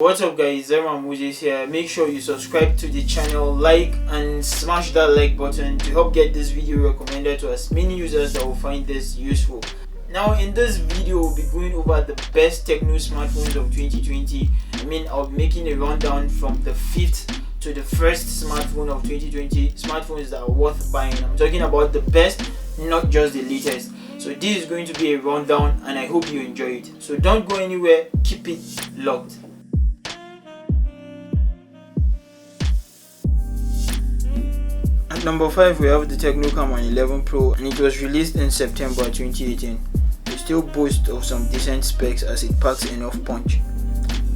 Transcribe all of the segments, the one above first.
What's up guys, Moses here. Make sure you subscribe to the channel, like and smash that like button to help get this video recommended to as many users that will find this useful. Now in this video we'll be going over the best Tecno smartphones of 2020. I'll be making a rundown from the 5th to the first smartphone of 2020, smartphones that are worth buying. I'm talking about the best, not just the latest. So this is going to be a rundown and I hope you enjoy it. So don't go anywhere, keep it locked. At number 5 we have the Tecno Camon 11 Pro, and it was released in September 2018. It still boasts of some decent specs as it packs enough punch.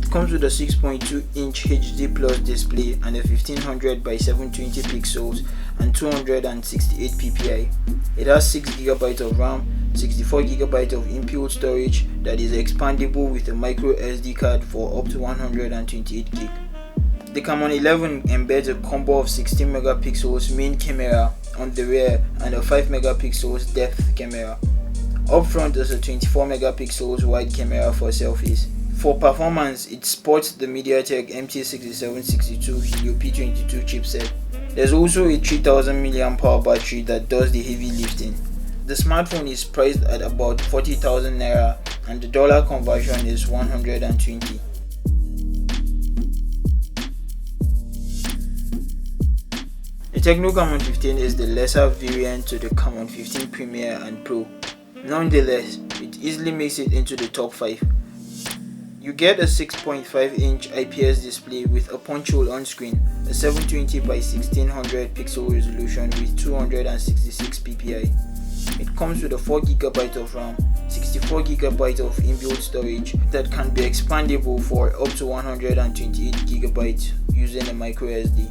It comes with a 6.2-inch HD Plus display and a 1500 by 720 pixels and 268 ppi. It has 6GB of RAM, 64GB of inbuilt storage that is expandable with a micro SD card for up to 128GB. The Camon 11 embeds a combo of 16 megapixels main camera on the rear and a 5 megapixels depth camera. Up front is a 24 megapixels wide camera for selfies. For performance, it sports the MediaTek MT6762 Helio P22 chipset. There's also a 3000 mAh battery that does the heavy lifting. The smartphone is priced at about 40,000 naira and the dollar conversion is 120. The Tecno Camon 15 is the lesser variant to the Camon 15 Premier and Pro. Nonetheless, it easily makes it into the top 5. You get a 6.5-inch IPS display with a punch hole on screen, a 720 by 1600 pixel resolution with 266 ppi. It comes with a 4GB of RAM, 64GB of inbuilt storage that can be expandable for up to 128GB using a micro SD.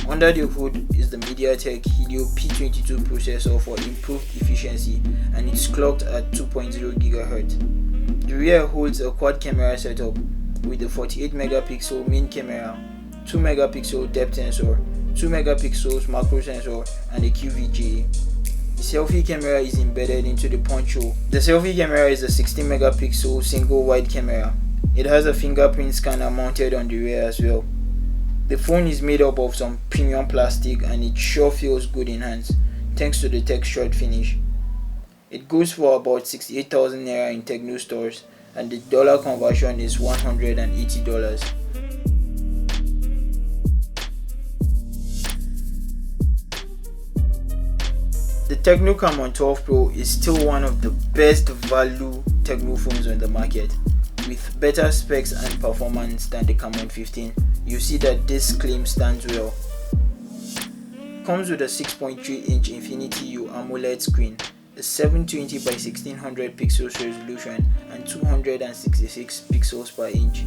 Under the hood is the MediaTek Helio P22 processor for improved efficiency, and it's clocked at 2.0 GHz. The rear holds a quad camera setup with a 48 megapixel main camera, 2 megapixel depth sensor, 2 megapixels macro sensor, and a QVGA. The selfie camera is embedded into the punch hole. The selfie camera is a 16 megapixel single wide camera. It has a fingerprint scanner mounted on the rear as well. The phone is made up of some premium plastic and it sure feels good in hands thanks to the textured finish. It goes for about 68,000 naira in Tecno stores and the dollar conversion is $180. The Tecno Camon 12 Pro is still one of the best value Tecno phones on the market. With better specs and performance than the Camon 15, you see that this claim stands well. Comes with a 6.3-inch Infinity U AMOLED screen, a 720 by 1600 pixels resolution and 266 pixels per inch.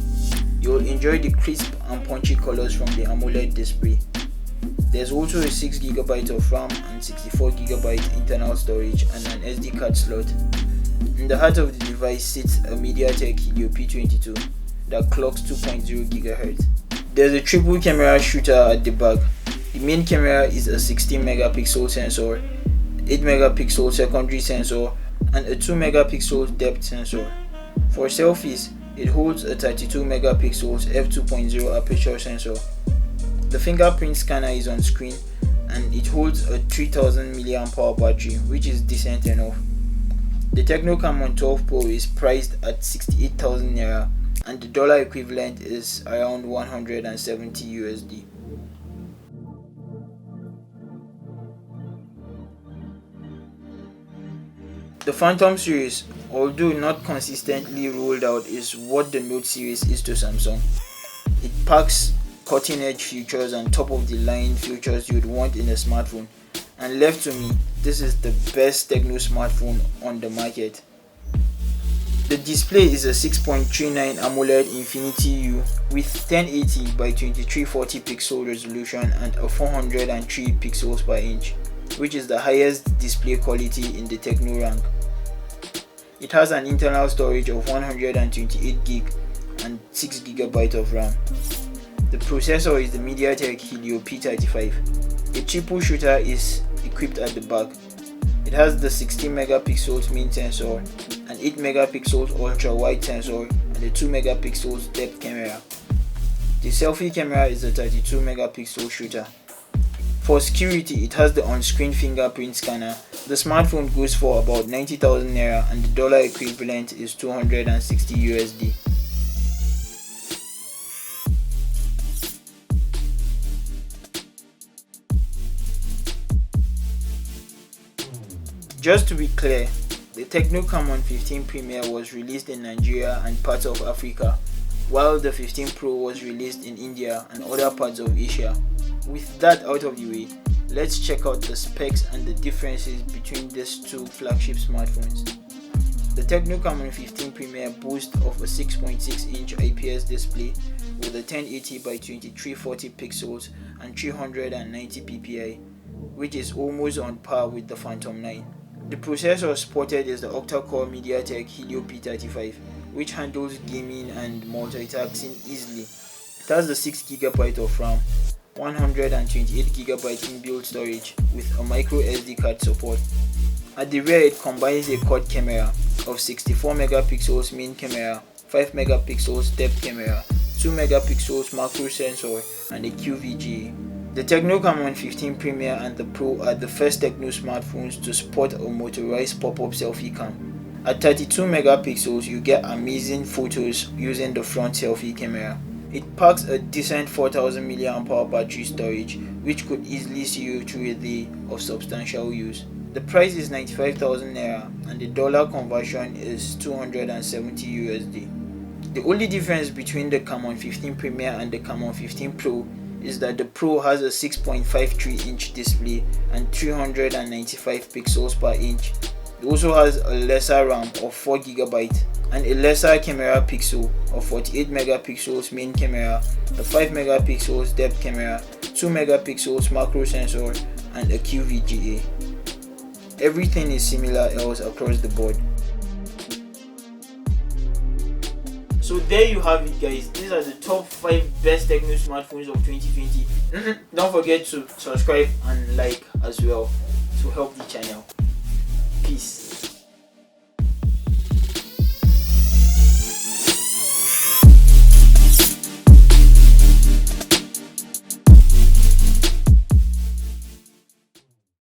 You'll enjoy the crisp and punchy colors from the AMOLED display. There's also a 6GB of RAM and 64GB internal storage and an SD card slot. In the heart of the device sits a MediaTek Helio P22 that clocks 2.0 GHz. There's a triple camera shooter at the back. The main camera is a 16 megapixel sensor, 8 megapixel secondary sensor, and a 2 megapixel depth sensor. For selfies, it holds a 32 megapixels f2.0 aperture sensor. The fingerprint scanner is on screen and it holds a 3000 mAh battery, which is decent enough. The Tecno Camon 12 Pro is priced at 68,000 naira and the dollar equivalent is around 170 USD. The Phantom series, although not consistently rolled out, is what the Note series is to Samsung. It packs cutting-edge features and top-of-the-line features you'd want in a smartphone. And left to me, this is the best Tecno smartphone on the market. The display is a 6.39 AMOLED Infinity U with 1080 by 2340 pixel resolution and a 403 pixels per inch, which is the highest display quality in the Tecno rank. It has an internal storage of 128GB and 6GB of RAM. The processor is the MediaTek Helio P35. A triple shooter is equipped at the back. It has the 16 megapixels main sensor, an 8 megapixels ultra wide sensor and a 2 megapixels depth camera. The selfie camera is a 32 megapixel shooter. For security, it has the on-screen fingerprint scanner. The smartphone goes for about 90,000 naira and the dollar equivalent is 260 USD. Just to be clear, the Tecno Camon 15 Premier was released in Nigeria and parts of Africa, while the 15 Pro was released in India and other parts of Asia. With that out of the way, let's check out the specs and the differences between these two flagship smartphones. The Tecno Camon 15 Premier boasts of a 6.6-inch IPS display with a 1080 by 2340 pixels and 390 ppi, which is almost on par with the Phantom 9. The processor supported is the octa-core MediaTek Helio P35, which handles gaming and multitasking easily. It has the 6GB of RAM, 128GB inbuilt storage with a micro SD card support. At the rear, it combines a quad camera of 64 megapixels main camera, 5 megapixels depth camera, 2 megapixels macro sensor, and a QVGA. The Tecno Camon 15 Premier and the Pro are the first Tecno smartphones to support a motorized pop-up selfie cam. At 32 megapixels, you get amazing photos using the front selfie camera. It packs a decent 4000 mAh battery storage, which could easily see you through a day of substantial use. The price is 95,000 naira and the dollar conversion is 270 USD. The only difference between the Camon 15 Premier and the Camon 15 Pro is that the Pro has a 6.53-inch display and 395 pixels per inch. It also has a lesser RAM of 4GB and a lesser camera pixel of 48 megapixels main camera, a 5 megapixels depth camera, 2 megapixels macro sensor, and a QVGA. Everything is similar else across the board. So there you have it, guys. These are the top 5 best Tecno smartphones of 2020. Don't forget to subscribe and like as well to help the channel. Peace.